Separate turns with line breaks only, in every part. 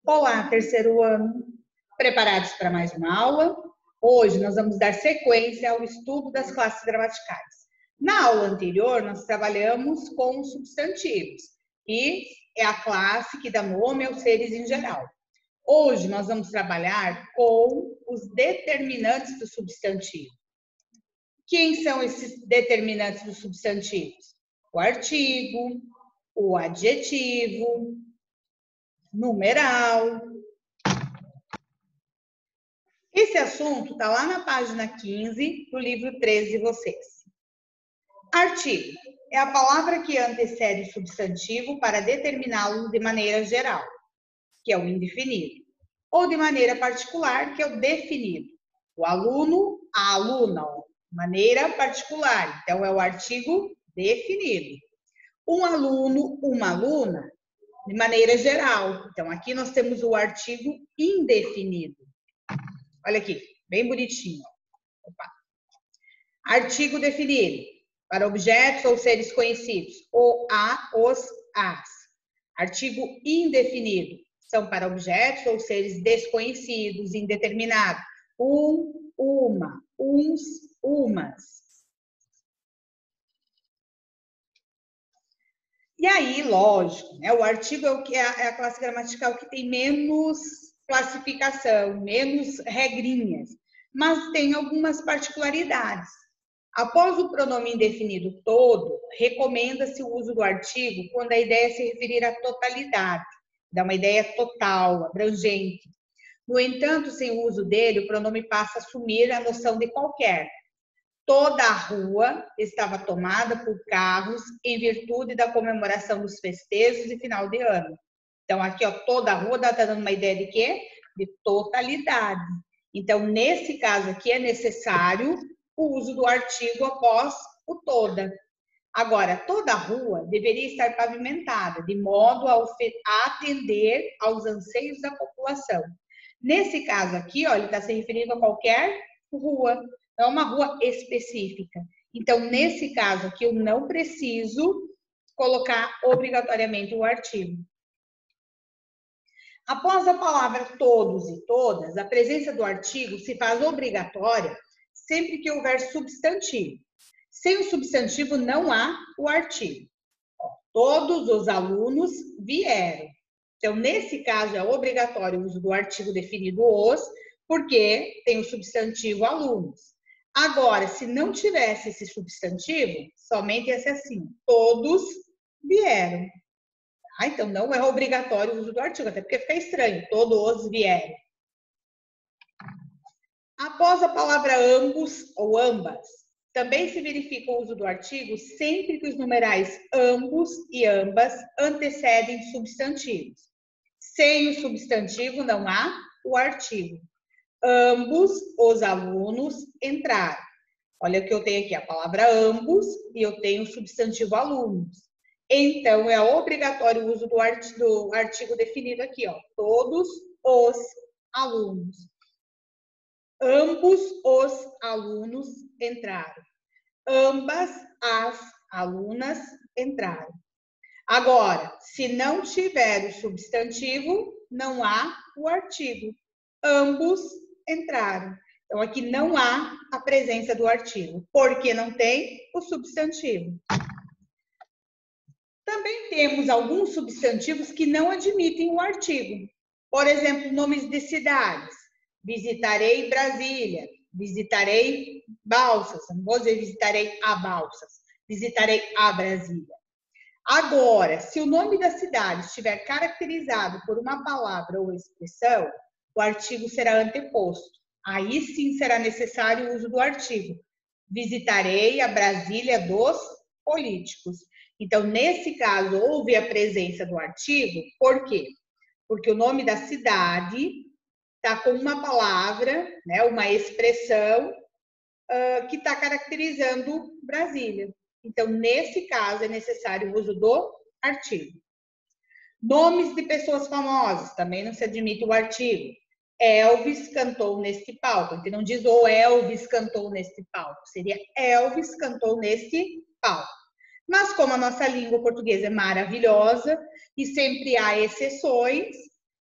Olá, terceiro ano. Preparados para mais uma aula? Hoje nós vamos dar sequência ao estudo das classes gramaticais. Na aula anterior, nós trabalhamos com os substantivos, que é a classe que dá nome aos seres em geral. Hoje nós vamos trabalhar com os determinantes do substantivo. Quem são esses determinantes dos substantivos? O artigo, o adjetivo, numeral. Esse assunto está lá na página 15 do livro 13 de vocês. Artigo é a palavra que antecede o substantivo para determiná-lo de maneira geral, que é o indefinido, ou de maneira particular, que é o definido. O aluno, a aluna, maneira particular, então é o artigo definido. Um aluno, uma aluna, de maneira geral. Então aqui nós temos o artigo indefinido. Olha aqui, bem bonitinho. Opa. Artigo definido, para objetos ou seres conhecidos, o, a, os, as. Artigo indefinido, são para objetos ou seres desconhecidos, indeterminados. Um, uma, uns, umas. E aí, lógico, né, o artigo é a classe gramatical que tem menos classificação, menos regrinhas, mas tem algumas particularidades. Após o pronome indefinido todo, recomenda-se o uso do artigo quando a ideia se referir à totalidade, dá uma ideia total, abrangente. No entanto, sem o uso dele, o pronome passa a assumir a noção de qualquer. Toda a rua estava tomada por carros em virtude da comemoração dos festejos de final de ano. Então, aqui, ó, toda a rua está dando uma ideia de quê? De totalidade. Então, nesse caso aqui, é necessário o uso do artigo após o toda. Agora, toda a rua deveria estar pavimentada, de modo a atender aos anseios da população. Nesse caso aqui, ó, ele está se referindo a qualquer rua, não é uma rua específica. Então, nesse caso aqui, eu não preciso colocar obrigatoriamente o artigo. Após a palavra todos e todas, a presença do artigo se faz obrigatória sempre que houver substantivo. Sem o substantivo, não há o artigo. Todos os alunos vieram. Então, nesse caso, é obrigatório o uso do artigo definido os, porque tem o substantivo alunos. Agora, se não tivesse esse substantivo, somente ia ser assim, todos vieram. Então, não é obrigatório o uso do artigo, até porque fica estranho, todos vieram. Após a palavra ambos ou ambas, também se verifica o uso do artigo sempre que os numerais ambos e ambas antecedem substantivos. Sem o substantivo, não há o artigo. Ambos os alunos entraram. Olha o que eu tenho aqui, a palavra ambos e eu tenho o substantivo alunos. Então, é obrigatório o uso do artigo definido aqui, ó. Todos os alunos. Ambos os alunos entraram. Ambas as alunas entraram. Agora, se não tiver o substantivo, não há o artigo. Ambos entraram. Então, aqui não há a presença do artigo, porque não tem o substantivo. Também temos alguns substantivos que não admitem o artigo. Por exemplo, nomes de cidades. Visitarei Brasília. Visitarei Balsas. Não vou dizer visitarei a Balsas. Visitarei a Brasília. Agora, se o nome da cidade estiver caracterizado por uma palavra ou expressão, o artigo será anteposto. Aí sim será necessário o uso do artigo. Visitarei a Brasília dos políticos. Então, nesse caso, houve a presença do artigo, por quê? Porque o nome da cidade está com uma palavra, né, uma expressão que está caracterizando Brasília. Então, nesse caso, é necessário o uso do artigo. Nomes de pessoas famosas, também não se admite o artigo. Elvis cantou neste palco. Então, não diz o Elvis cantou neste palco. Seria Elvis cantou neste palco. Mas como a nossa língua portuguesa é maravilhosa e sempre há exceções,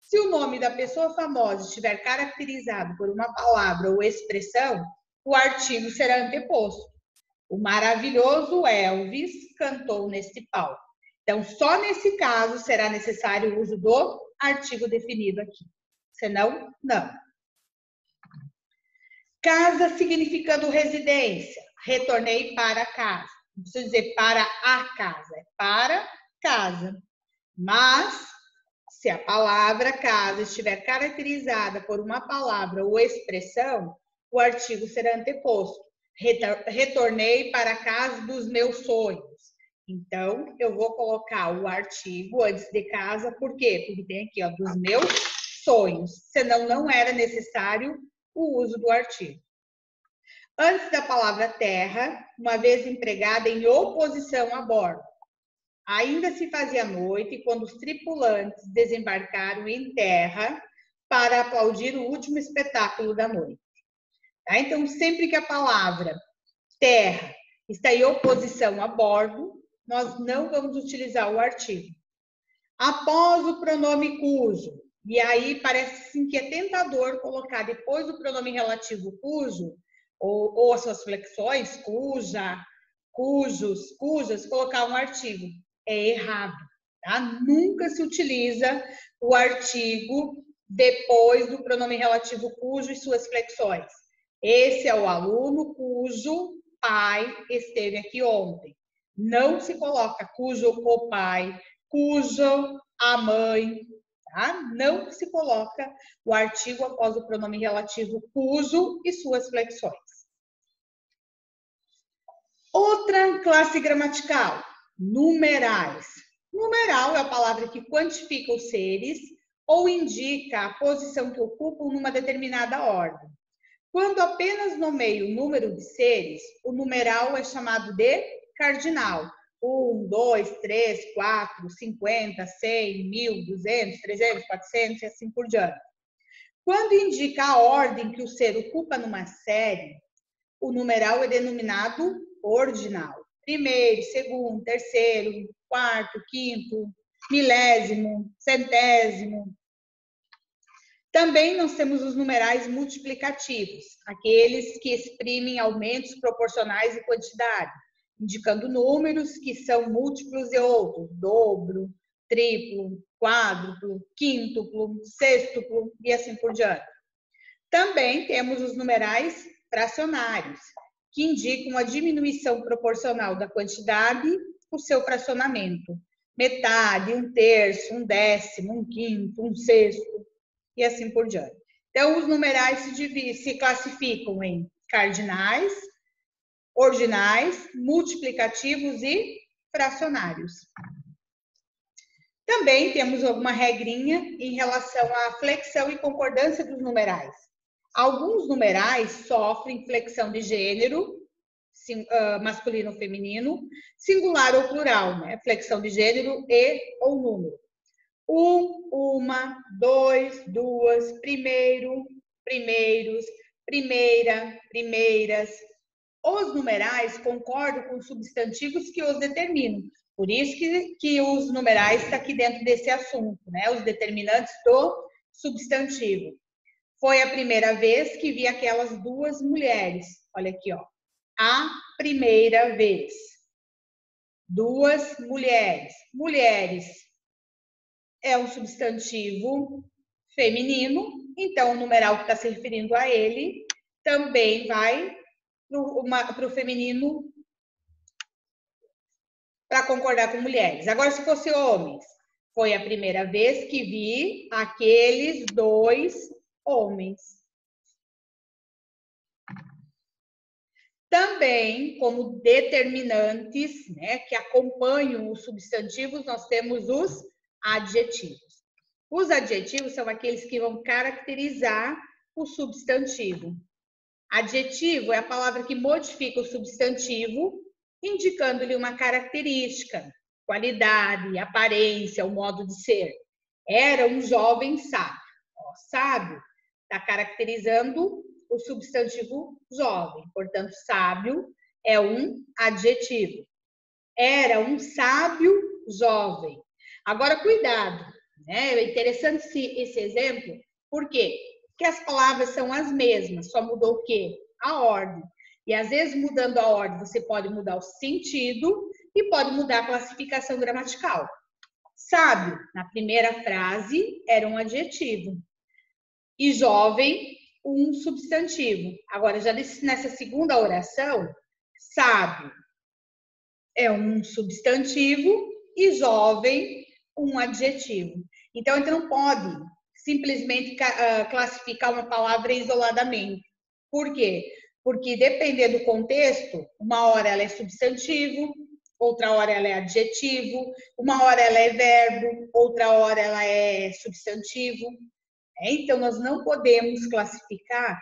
Se o nome da pessoa famosa estiver caracterizado por uma palavra ou expressão, o artigo será anteposto. O maravilhoso Elvis cantou neste palco. Então, só nesse caso será necessário o uso do artigo definido aqui. Senão, não. Casa significando residência. Retornei para casa. Não precisa dizer para a casa, é para casa. Mas, se a palavra casa estiver caracterizada por uma palavra ou expressão, o artigo será anteposto. Retornei para a casa dos meus sonhos. Então, eu vou colocar o artigo antes de casa, por quê? Porque tem aqui, ó, dos meus sonhos. Senão, não era necessário o uso do artigo. Antes da palavra terra, uma vez empregada em oposição a bordo. Ainda se fazia noite quando os tripulantes desembarcaram em terra para aplaudir o último espetáculo da noite. Tá? Então, sempre que a palavra terra está em oposição a bordo, nós não vamos utilizar o artigo. Após o pronome cujo, e aí parece sim que é tentador colocar depois do pronome relativo cujo, ou as suas flexões, cuja, cujos, cujas, colocar um artigo. É errado, tá? Nunca se utiliza o artigo depois do pronome relativo cujo e suas flexões. Esse é o aluno cujo pai esteve aqui ontem. Não se coloca cujo o pai, cujo a mãe, tá? Não se coloca o artigo após o pronome relativo cujo e suas flexões. Outra classe gramatical, numerais. Numeral é a palavra que quantifica os seres ou indica a posição que ocupam numa determinada ordem. Quando apenas nomeia o número de seres, o numeral é chamado de cardinal. 1, 2, 3, 4, 50, 100, 1000, 200, 300, 400 e assim por diante. Quando indica a ordem que o ser ocupa numa série, o numeral é denominado ordinal. Primeiro, segundo, terceiro, quarto, quinto, milésimo, centésimo. Também nós temos os numerais multiplicativos, aqueles que exprimem aumentos proporcionais de quantidade, indicando números que são múltiplos de outros, dobro, triplo, quádruplo, quíntuplo, sextuplo e assim por diante. Também temos os numerais fracionários, que indicam a diminuição proporcional da quantidade por seu fracionamento. Metade, 1/3, 1/10, 1/5, 1/6 e assim por diante. Então, os numerais se classificam em cardinais, ordinais, multiplicativos e fracionários. Também temos alguma regrinha em relação à flexão e concordância dos numerais. Alguns numerais sofrem flexão de gênero, masculino ou feminino, singular ou plural, né? Flexão de gênero e ou número. Uma, dois, duas, primeiro, primeiros, primeira, primeiras. Os numerais concordam com os substantivos que os determinam. Por isso que os numerais estão aqui dentro desse assunto, né? Os determinantes do substantivo. Foi a primeira vez que vi aquelas duas mulheres. Olha aqui, ó. A primeira vez. Duas mulheres. Mulheres é um substantivo feminino, então o numeral que está se referindo a ele também vai para o feminino para concordar com mulheres. Agora, se fosse homens, foi a primeira vez que vi aqueles dois homens. Também, como determinantes, né, que acompanham os substantivos, nós temos os adjetivos. Os adjetivos são aqueles que vão caracterizar o substantivo. Adjetivo é a palavra que modifica o substantivo, indicando-lhe uma característica, qualidade, aparência, o modo de ser. Era um jovem sábio. Ó, sábio está caracterizando o substantivo jovem. Portanto, sábio é um adjetivo. Era um sábio jovem. Agora, cuidado, né? É interessante esse exemplo, por quê? Porque as palavras são as mesmas, só mudou o quê? A ordem. E às vezes, mudando a ordem, você pode mudar o sentido e pode mudar a classificação gramatical. Sábio, na primeira frase, era um adjetivo. E jovem, um substantivo. Agora, já nessa segunda oração, sábio é um substantivo e jovem, um adjetivo. Então, a gente não pode simplesmente classificar uma palavra isoladamente. Por quê? Porque, dependendo do contexto, uma hora ela é substantivo, outra hora ela é adjetivo, uma hora ela é verbo, outra hora ela é substantivo. Então, nós não podemos classificar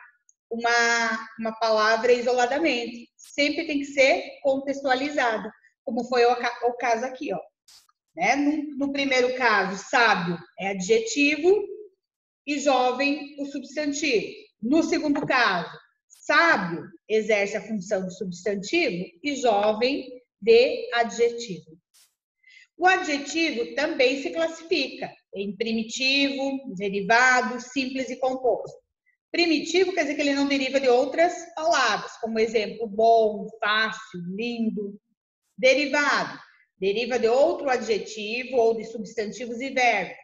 uma palavra isoladamente. Sempre tem que ser contextualizada, como foi o caso aqui, ó. Né? No primeiro caso, sábio é adjetivo e jovem o substantivo. No segundo caso, sábio exerce a função de substantivo e jovem de adjetivo. O adjetivo também se classifica em primitivo, derivado, simples e composto. Primitivo quer dizer que ele não deriva de outras palavras, como exemplo, bom, fácil, lindo. Derivado, deriva de outro adjetivo ou de substantivos e verbos,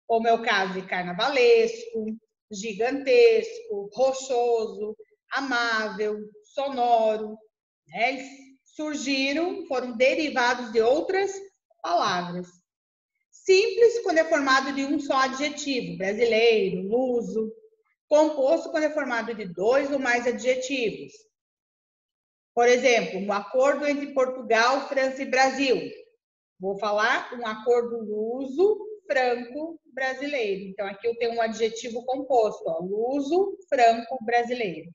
como é o caso de carnavalesco, gigantesco, rochoso, amável, sonoro. Né? Eles surgiram, foram derivados de outras palavras. Simples, quando é formado de um só adjetivo, brasileiro, luso. Composto, quando é formado de dois ou mais adjetivos. Por exemplo, um acordo entre Portugal, França e Brasil. Vou falar um acordo luso-franco-brasileiro. Então, aqui eu tenho um adjetivo composto, ó, luso-franco-brasileiro.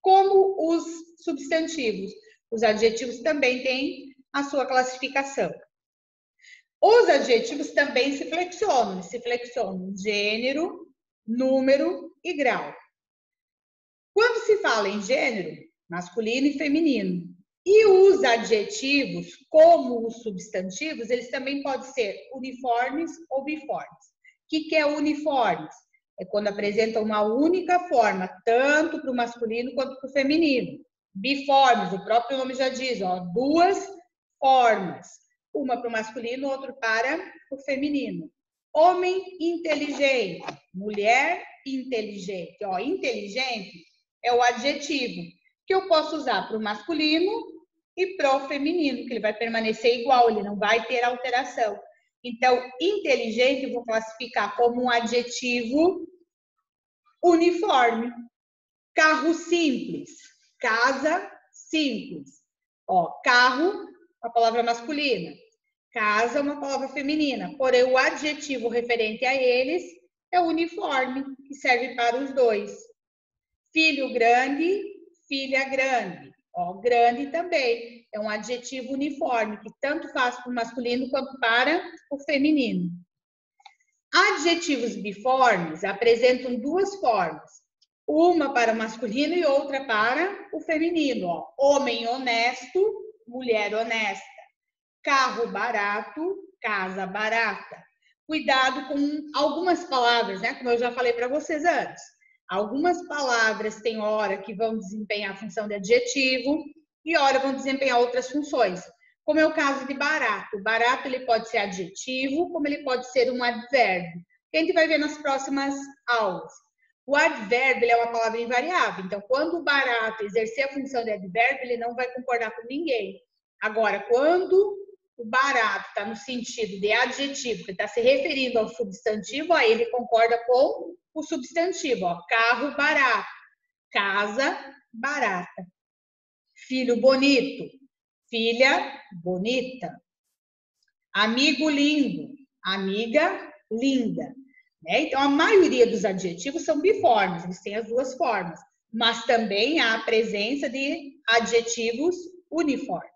Como os substantivos, os adjetivos também têm a sua classificação. Os adjetivos também se flexionam gênero, número e grau. Quando se fala em gênero, masculino e feminino, e os adjetivos, como os substantivos, eles também podem ser uniformes ou biformes. O que é uniformes? É quando apresentam uma única forma, tanto para o masculino quanto para o feminino. Biformes, o próprio nome já diz, ó, duas formas. Uma para o masculino, outra para o feminino. Homem inteligente, mulher inteligente. Ó, inteligente é o adjetivo que eu posso usar para o masculino e para o feminino, que ele vai permanecer igual, ele não vai ter alteração. Então, inteligente eu vou classificar como um adjetivo uniforme. Carro simples, casa simples. Ó, carro, uma palavra masculina. Casa, uma palavra feminina. Porém, o adjetivo referente a eles é uniforme, que serve para os dois. Filho grande, filha grande. Ó, grande também é um adjetivo uniforme, que tanto faz para o masculino quanto para o feminino. Adjetivos biformes apresentam duas formas. Uma para o masculino e outra para o feminino. Ó. Homem honesto, mulher honesta. Carro barato, casa barata. Cuidado com algumas palavras, né? Como eu já falei para vocês antes. Algumas palavras têm hora que vão desempenhar a função de adjetivo e hora vão desempenhar outras funções. Como é o caso de barato. Barato ele pode ser adjetivo, como ele pode ser um advérbio. Que a gente vai ver nas próximas aulas. O advérbio ele é uma palavra invariável. Então, quando o barato exercer a função de advérbio, ele não vai concordar com ninguém. Agora, quando o barato está no sentido de adjetivo, que está se referindo ao substantivo, aí ele concorda com o substantivo. Ó, carro barato, casa barata. Filho bonito, filha bonita. Amigo lindo, amiga linda. Né? Então, a maioria dos adjetivos são biformes, eles têm as duas formas. Mas também há a presença de adjetivos uniformes.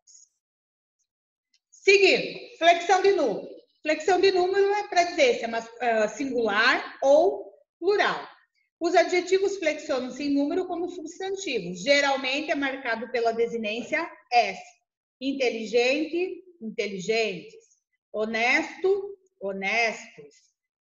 Seguindo, flexão de número. Flexão de número é para dizer se é singular ou plural. Os adjetivos flexionam-se em número como substantivos. Geralmente é marcado pela desinência S. Inteligente, inteligentes. Honesto, honestos.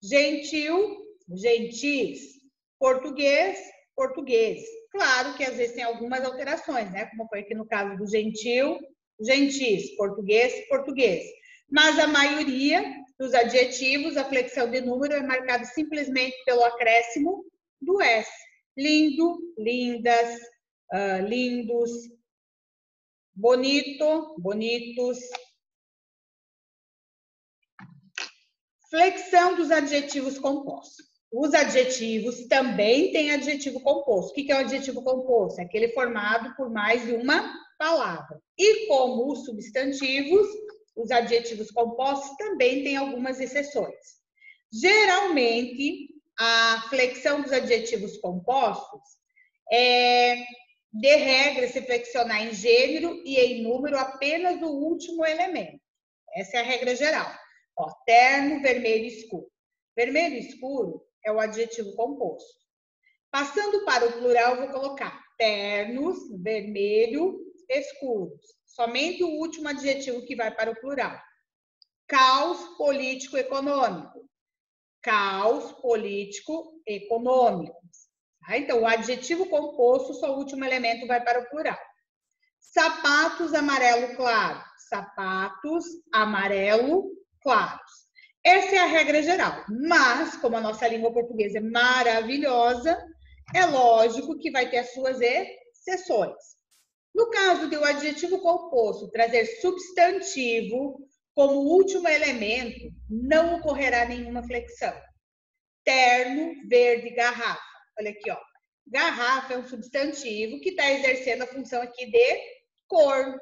Gentil, gentis. Português, portugueses. Claro que às vezes tem algumas alterações, né? Como foi aqui no caso do gentil, gentis, português, português. Mas a maioria dos adjetivos, a flexão de número é marcada simplesmente pelo acréscimo do S. Lindo, lindas, lindos, bonito, bonitos. Flexão dos adjetivos compostos. Os adjetivos também têm adjetivo composto. O que é o adjetivo composto? É aquele formado por mais de uma palavra. E como os substantivos, os adjetivos compostos também têm algumas exceções. Geralmente, a flexão dos adjetivos compostos é, de regra, se flexionar em gênero e em número apenas o último elemento. Essa é a regra geral. Ó, terno, vermelho escuro. Vermelho escuro é o adjetivo composto. Passando para o plural, eu vou colocar ternos, vermelho, escuros. Somente o último adjetivo que vai para o plural. Caos político-econômico. Caos político-econômico. Tá? Então, o adjetivo composto, só o último elemento vai para o plural. Sapatos amarelo claro. Sapatos amarelo claros. Essa é a regra geral, mas como a nossa língua portuguesa é maravilhosa, é lógico que vai ter as suas exceções. No caso de o adjetivo composto trazer substantivo como último elemento, não ocorrerá nenhuma flexão. Terno, verde, garrafa. Olha aqui, ó. Garrafa é um substantivo que está exercendo a função aqui de cor.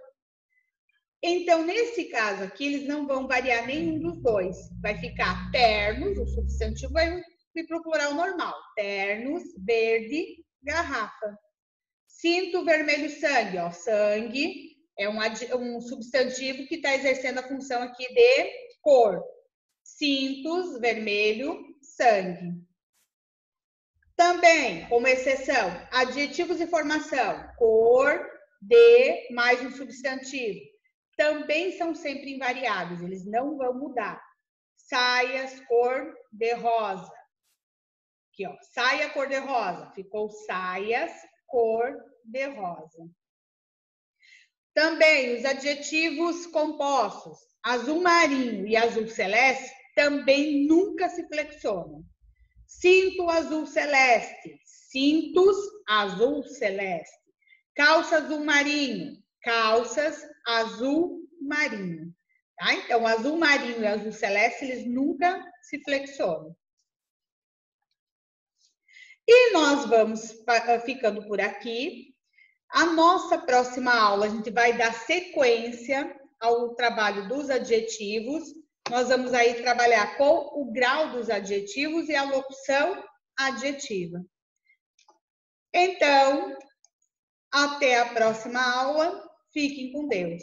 Então, nesse caso aqui, eles não vão variar nenhum dos dois. Vai ficar ternos, o substantivo vai ir para o plural normal. Ternos, verde, garrafa. Cinto, vermelho, sangue. Ó, sangue é um substantivo que está exercendo a função aqui de cor. Cintos, vermelho, sangue. Também, como exceção, adjetivos e formação. Cor, de, mais um substantivo. Também são sempre invariáveis, eles não vão mudar. Saias, cor de rosa. Aqui, ó, saia, cor de rosa. Ficou saias, cor de rosa. Também os adjetivos compostos, azul marinho e azul celeste, também nunca se flexionam. Cinto azul celeste, cintos azul celeste. Calça azul marinho, calças azul marinho. Tá? Então, azul marinho e azul celeste, eles nunca se flexionam. E nós vamos ficando por aqui. A nossa próxima aula, a gente vai dar sequência ao trabalho dos adjetivos. Nós vamos aí trabalhar com o grau dos adjetivos e a locução adjetiva. Então, até a próxima aula. Fiquem com Deus.